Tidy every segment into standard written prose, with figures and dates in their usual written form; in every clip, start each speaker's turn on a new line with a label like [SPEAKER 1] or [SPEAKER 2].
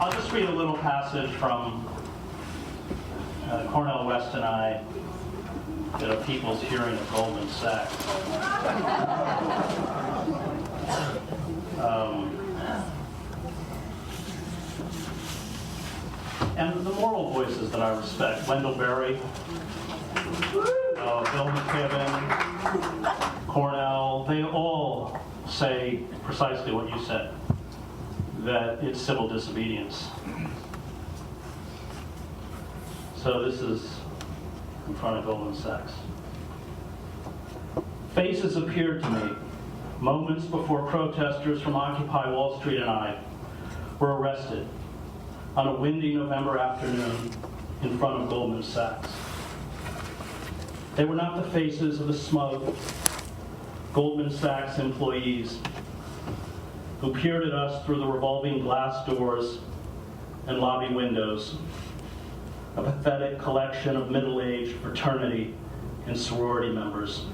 [SPEAKER 1] I'll just read a little passage from Cornell West and I at a people's hearing at Goldman Sachs. And the moral voices that I respect, Wendell Berry, Bill McKibben, Cornell, they all say precisely what you said, that it's civil disobedience. So this is in front of Goldman Sachs. Faces appeared to me moments before protesters from Occupy Wall Street and I were arrested on a windy November afternoon in front of Goldman Sachs. They were not the faces of the smug Goldman Sachs employees who peered at us through the revolving glass doors and lobby windows, a pathetic collection of middle-aged fraternity and sorority members.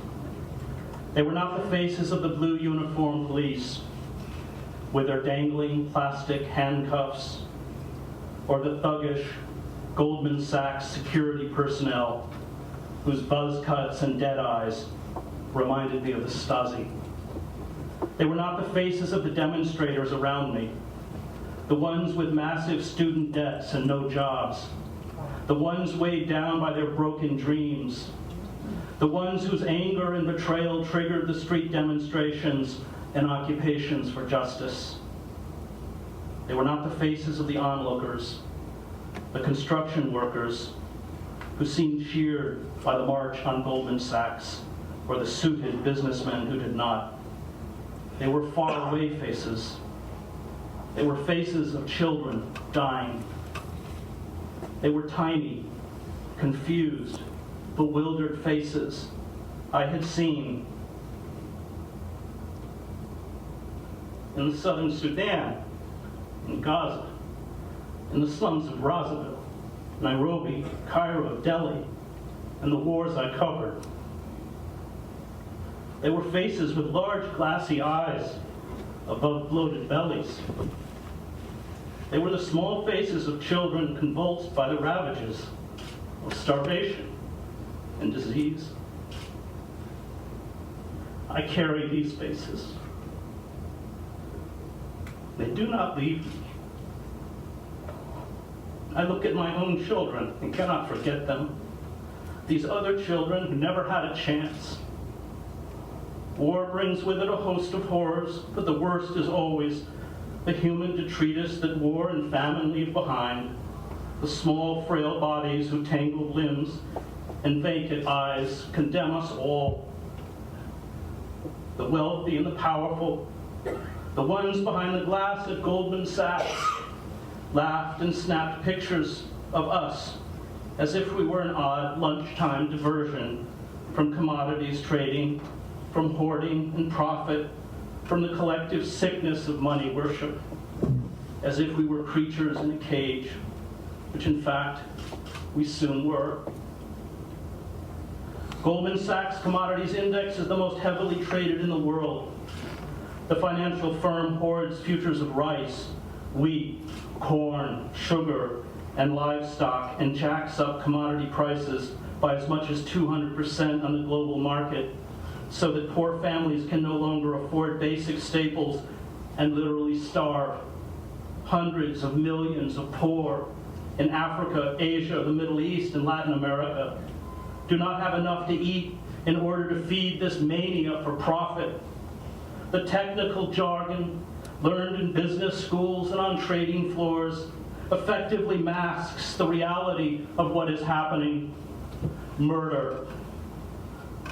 [SPEAKER 1] They were not the faces of the blue uniformed police with their dangling plastic handcuffs, or the thuggish Goldman Sachs security personnel whose buzz cuts and dead eyes reminded me of the Stasi. They were not the faces of the demonstrators around me, the ones with massive student debts and no jobs, the ones weighed down by their broken dreams, the ones whose anger and betrayal triggered the street demonstrations and occupations for justice. They were not the faces of the onlookers, the construction workers who seemed cheered by the march on Goldman Sachs, or the suited businessmen who did not. They were far-away faces. They were faces of children dying. They were tiny, confused, bewildered faces I had seen in the southern Sudan, in Gaza, in the slums of Brazzaville, Nairobi, Cairo, Delhi, and the wars I covered. They were faces with large glassy eyes above bloated bellies. They were the small faces of children convulsed by the ravages of starvation and disease. I carry these faces. They do not leave me. I look at my own children and cannot forget them. These other children who never had a chance. War brings with it a host of horrors, but the worst is always the human detritus that war and famine leave behind, the small, frail bodies whose tangled limbs and vacant eyes condemn us all. The wealthy and the powerful, the ones behind the glass at Goldman Sachs, laughed and snapped pictures of us as if we were an odd lunchtime diversion from commodities trading, from hoarding and profit, from the collective sickness of money worship, as if we were creatures in a cage, which in fact we soon were. Goldman Sachs Commodities Index is the most heavily traded in the world. The financial firm hoards futures of rice, wheat, corn, sugar, and livestock, and jacks up commodity prices by as much as 200% on the global market, so that poor families can no longer afford basic staples and literally starve. Hundreds of millions of poor in Africa, Asia, the Middle East, and Latin America do not have enough to eat in order to feed this mania for profit. The technical jargon learned in business schools and on trading floors effectively masks the reality of what is happening. Murder.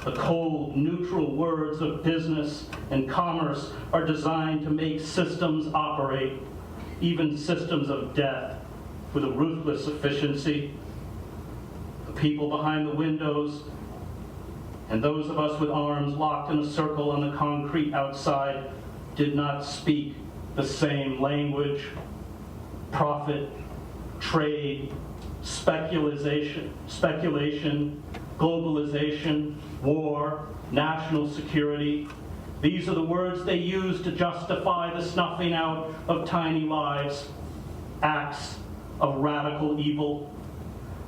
[SPEAKER 1] The cold, neutral words of business and commerce are designed to make systems operate, even systems of death, with a ruthless efficiency. The people behind the windows and those of us with arms locked in a circle on the concrete outside did not speak the same language. Profit, trade, speculation, globalization, war, national security. These are the words they use to justify the snuffing out of tiny lives. acts of radical evil.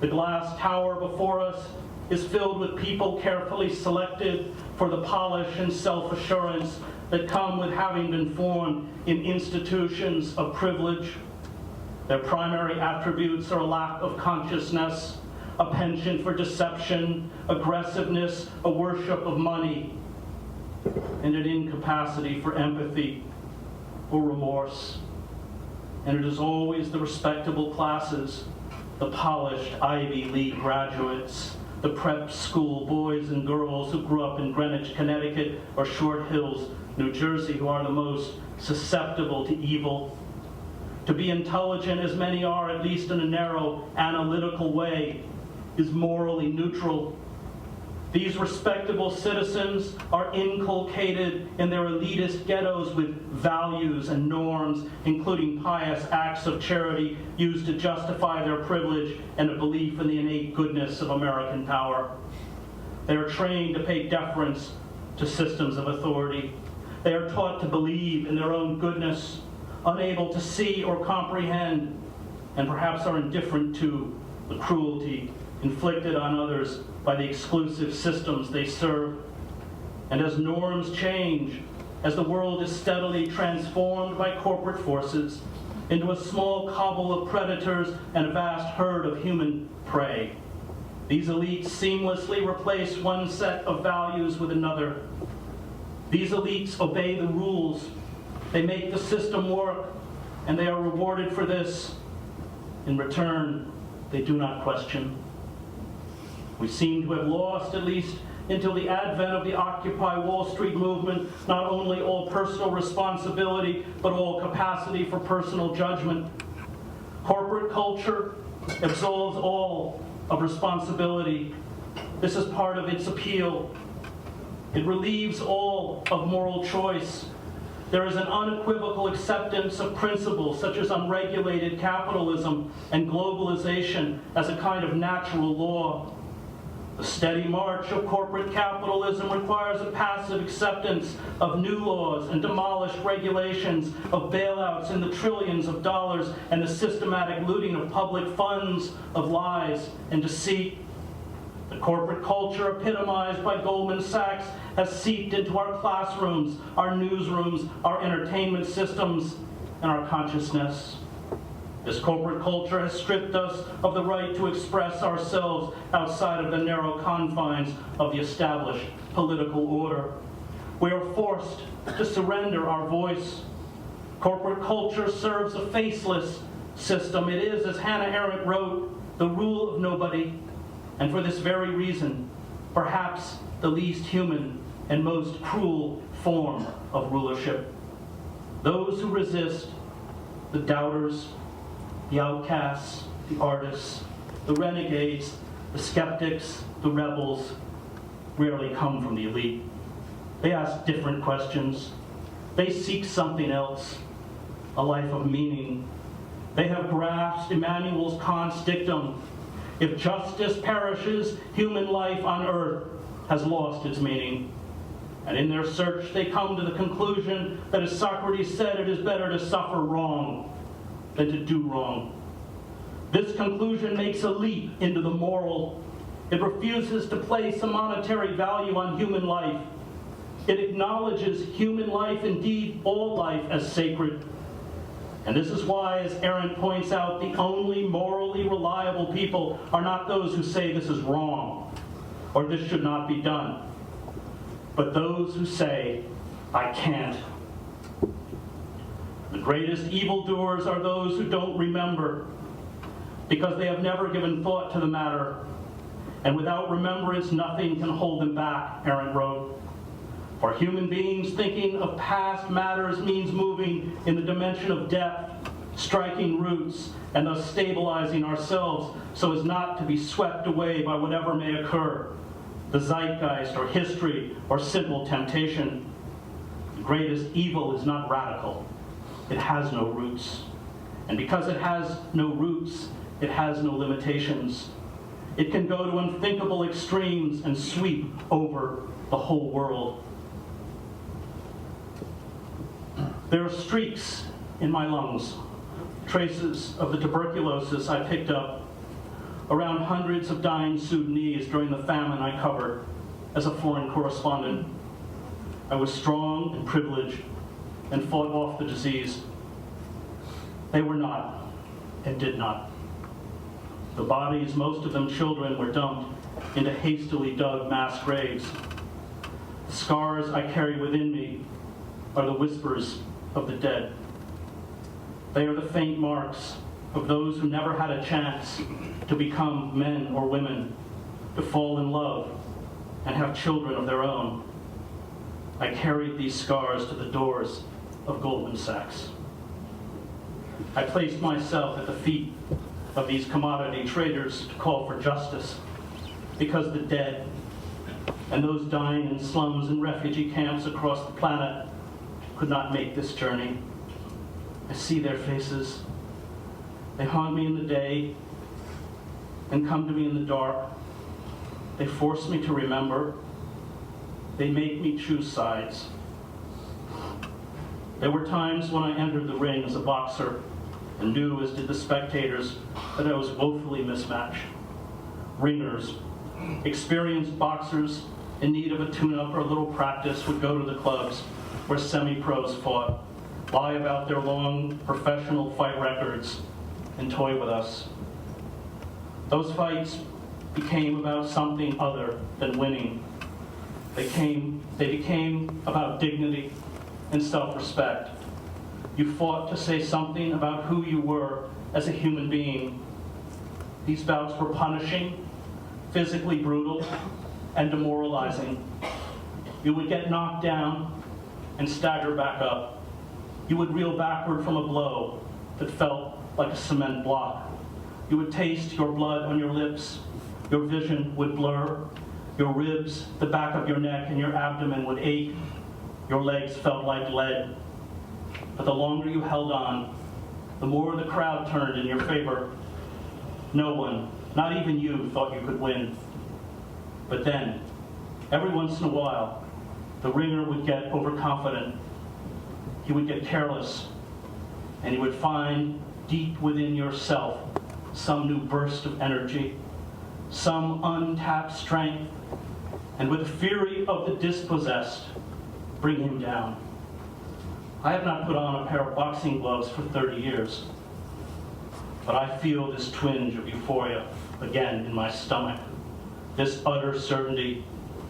[SPEAKER 1] The glass tower before us is filled with people carefully selected for the polish and self-assurance that come with having been formed in institutions of privilege. Their primary attributes are a lack of consciousness, a penchant for deception, aggressiveness, a worship of money, and an incapacity for empathy or remorse. And it is always the respectable classes, the polished Ivy League graduates, the prep school boys and girls who grew up in Greenwich, Connecticut, or Short Hills, New Jersey, who are the most susceptible to evil. To be intelligent, as many are, at least in a narrow, analytical way, is morally neutral. These respectable citizens are inculcated in their elitist ghettos with values and norms, including pious acts of charity used to justify their privilege and a belief in the innate goodness of American power. They are trained to pay deference to systems of authority. They are taught to believe in their own goodness, unable to see or comprehend, and perhaps are indifferent to the cruelty inflicted on others by the exclusive systems they serve. And as norms change, as the world is steadily transformed by corporate forces into a small cobble of predators and a vast herd of human prey, these elites seamlessly replace one set of values with another. These elites obey the rules. They make the system work, and they are rewarded for this. In return, they do not question. We seem to have lost, at least until the advent of the Occupy Wall Street movement, not only all personal responsibility, but all capacity for personal judgment. Corporate culture absolves all of responsibility. This is part of its appeal. It relieves all of moral choice. There is an unequivocal acceptance of principles such as unregulated capitalism and globalization as a kind of natural law. The steady march of corporate capitalism requires a passive acceptance of new laws and demolished regulations, of bailouts in the trillions of dollars and the systematic looting of public funds, of lies and deceit. The corporate culture epitomized by Goldman Sachs has seeped into our classrooms, our newsrooms, our entertainment systems, and our consciousness. This corporate culture has stripped us of the right to express ourselves outside of the narrow confines of the established political order. We are forced to surrender our voice. Corporate culture serves a faceless system. It is, as Hannah Arendt wrote, the rule of nobody, and for this very reason, perhaps the least human and most cruel form of rulership. Those who resist, the doubters, the outcasts, the artists, the renegades, the skeptics, the rebels, rarely come from the elite. They ask different questions. They seek something else, a life of meaning. They have grasped Immanuel Kant's dictum: if justice perishes, human life on earth has lost its meaning. And in their search, they come to the conclusion that, as Socrates said, it is better to suffer wrong than to do wrong. This conclusion makes a leap into the moral. It refuses to place a monetary value on human life. It acknowledges human life, indeed all life, as sacred. And this is why, as Arendt points out, the only morally reliable people are not those who say this is wrong or this should not be done, but those who say, I can't. The greatest evildoers are those who don't remember, because they have never given thought to the matter. And without remembrance, nothing can hold them back, Arendt wrote. For human beings, thinking of past matters means moving in the dimension of depth, striking roots, and thus stabilizing ourselves so as not to be swept away by whatever may occur, the zeitgeist or history or simple temptation. The greatest evil is not radical. It has no roots. And because it has no roots, it has no limitations. It can go to unthinkable extremes and sweep over the whole world. There are streaks in my lungs. traces of the tuberculosis I picked up around hundreds of dying Sudanese during the famine I covered as a foreign correspondent. I was strong and privileged and fought off the disease. They were not and did not. The bodies, most of them children, were dumped into hastily dug mass graves. The scars I carry within me are the whispers of the dead. They are the faint marks of those who never had a chance to become men or women, to fall in love and have children of their own. I carried these scars to the doors of Goldman Sachs. I placed myself at the feet of these commodity traders to call for justice, because the dead and those dying in slums and refugee camps across the planet could not make this journey. I see their faces. They haunt me in the day and come to me in the dark. They force me to remember. They make me choose sides. There were times when I entered the ring as a boxer and knew, as did the spectators, that I was woefully mismatched. Ringers, experienced boxers in need of a tune-up or a little practice, would go to the clubs where semi-pros fought, lie about their long professional fight records, and toy with us. Those fights became about something other than winning. They became about dignity and self-respect. You fought to say something about who you were as a human being. These bouts were punishing, physically brutal, and demoralizing. You would get knocked down and stagger back up. You would reel backward from a blow that felt like a cement block. You would taste your blood on your lips. Your vision would blur. Your ribs, the back of your neck, and your abdomen would ache. Your legs felt like lead. But the longer you held on, the more the crowd turned in your favor. No one, not even you, thought you could win. But then, every once in a while, the ringer would get overconfident. He would get careless, and he would find deep within yourself some new burst of energy, some untapped strength, and with the fury of the dispossessed, bring him down. I have not put on a pair of boxing gloves for 30 years, but I feel this twinge of euphoria again in my stomach, this utter certainty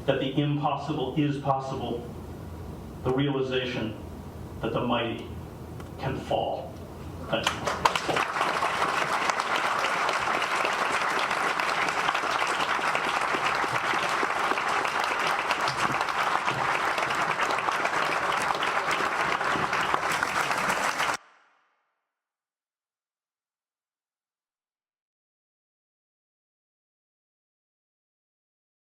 [SPEAKER 1] that the impossible is possible, the realization that the mighty can fall. Thank you.